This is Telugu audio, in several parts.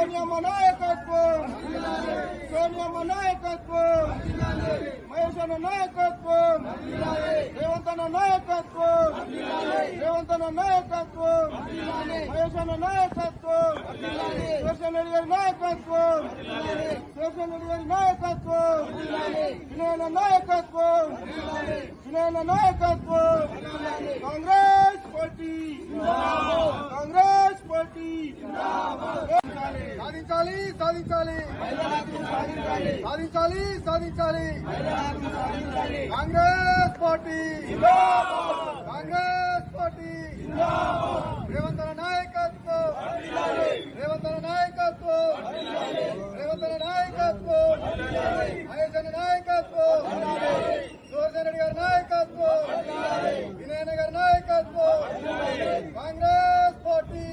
సోనియమ్మ నాయకత్వం, సోనియమ్మ నాయకత్వం, మహేష్ అన్న నాయకత్వం, రేవంత్ అన్న నాయకత్వం, రేవంత్ అన్న నాయకత్వం, మహేష్ అన్న నాయకత్వం, శేషన్ రెడ్డి గారి నాయకత్వం, శేషన్ రెడ్డి గారి నాయకత్వం, వినయన నాయకత్వం, వినయన నాయకత్వం, కాంగ్రెస్ పార్టీ, కాంగ్రెస్ పార్టీ సాధించాలి, సాధించాలి, సాధించాలి, సాధించాలి. కాంగ్రెస్ పార్టీ, కాంగ్రెస్ పార్టీ, రేవంత్ నాయకత్వం, రేవంత్ నాయకత్వం, రేవంత్ నాయకత్వం, మహేష్ నాయకత్వం, శేషన్ రెడ్డి గారి నాయకత్వం, వినయన గారి నాయకత్వం, కాంగ్రెస్ పార్టీ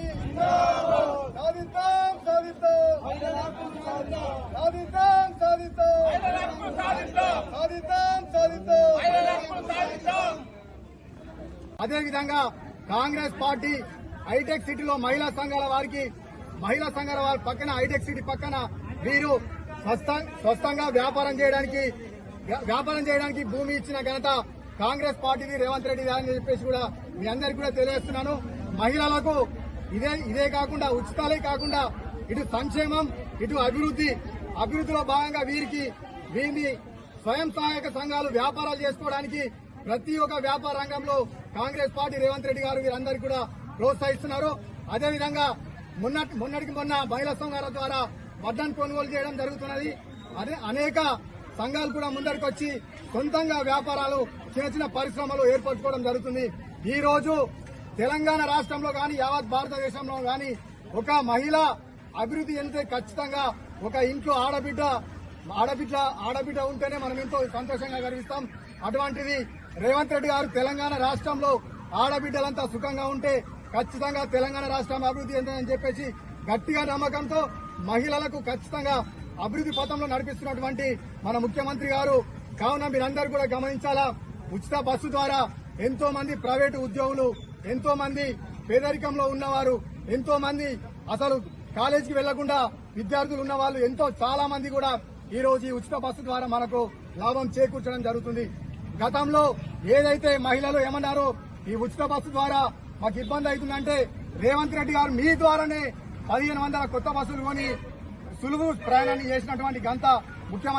సాధిద్దాం, సాధిద్దాం, సాధిద్దాం, సాధిద్దాం, సాధిద్దాం, సాధిద్దాం. అదేవిధంగా కాంగ్రెస్ పార్టీ హైటెక్ సిటీలో మహిళా సంఘాల వారి పక్కన హైటెక్ సిటీ పక్కన వీరు స్వస్థంగా వ్యాపారం చేయడానికి భూమి ఇచ్చిన ఘనత కాంగ్రెస్ పార్టీది, రేవంత్ రెడ్డి అని చెప్పేసి కూడా మీ అందరికీ కూడా తెలియజేస్తున్నాను. మహిళలకు ఇదే కాకుండా ఉచితాలే కాకుండా ఇటు సంక్షేమం, ఇటు అభివృద్ధిలో భాగంగా వీరిని స్వయం సహాయక సంఘాలు వ్యాపారాలు చేసుకోవడానికి ప్రతి ఒక్క వ్యాపార రంగంలో కాంగ్రెస్ పార్టీ, రేవంత్ రెడ్డి గారు వీరందరికీ కూడా ప్రోత్సహిస్తున్నారు. అదేవిధంగా మొన్నటికి మొన్న మహిళా సంఘాల ద్వారా వడ్లను కొనుగోలు చేయడం జరుగుతున్నది. అనేక సంఘాలు కూడా ముందరికి వచ్చి సొంతంగా వ్యాపారాలు, చిన్న పరిశ్రమలు ఏర్పరచుకోవడం జరుగుతుంది. ఈ రోజు తెలంగాణ రాష్ట్రంలో గాని యావత్ భారతదేశంలో గాని ఒక మహిళ అభివృద్ధి చెందితే ఖచ్చితంగా ఒక ఇంట్లో ఆడబిడ్డ ఉంటేనే మనం ఎంతో సంతోషంగా గర్విస్తాం. అటువంటిది రేవంత్ రెడ్డి గారు తెలంగాణ రాష్ట్రంలో ఆడబిడ్డలంతా సుఖంగా ఉంటే ఖచ్చితంగా తెలంగాణ రాష్ట్రం అభివృద్ధి చెందని చెప్పేసి గట్టిగా నమ్మకంతో మహిళలకు ఖచ్చితంగా అభివృద్ధి పథంలో నడిపిస్తున్నటువంటి మన ముఖ్యమంత్రి గారు. కావున మీరందరూ కూడా గమనించాలా, ఉచిత బస్సు ద్వారా ఎంతో మంది ప్రైవేటు ఉద్యోగులు, ఎంతో మంది పేదరికంలో ఉన్నవారు, ఎంతో మంది అసలు కాలేజీకి వెళ్లకుండా విద్యార్థులు ఉన్న వాళ్ళు చాలా మంది కూడా ఈ రోజు ఈ ఉచిత బస్సు ద్వారా మనకు లాభం చేకూర్చడం జరుగుతుంది. గతంలో ఏదైతే మహిళలు ఏమన్నారో ఈ ఉచిత బస్సు ద్వారా మాకు ఇబ్బంది అవుతుందంటే రేవంత్ రెడ్డి గారు మీ ద్వారానే 1500 కొత్త బస్సులు కొని సులువు ప్రయాణాన్ని చేసినటువంటి ఘనత ముఖ్యమంత్రి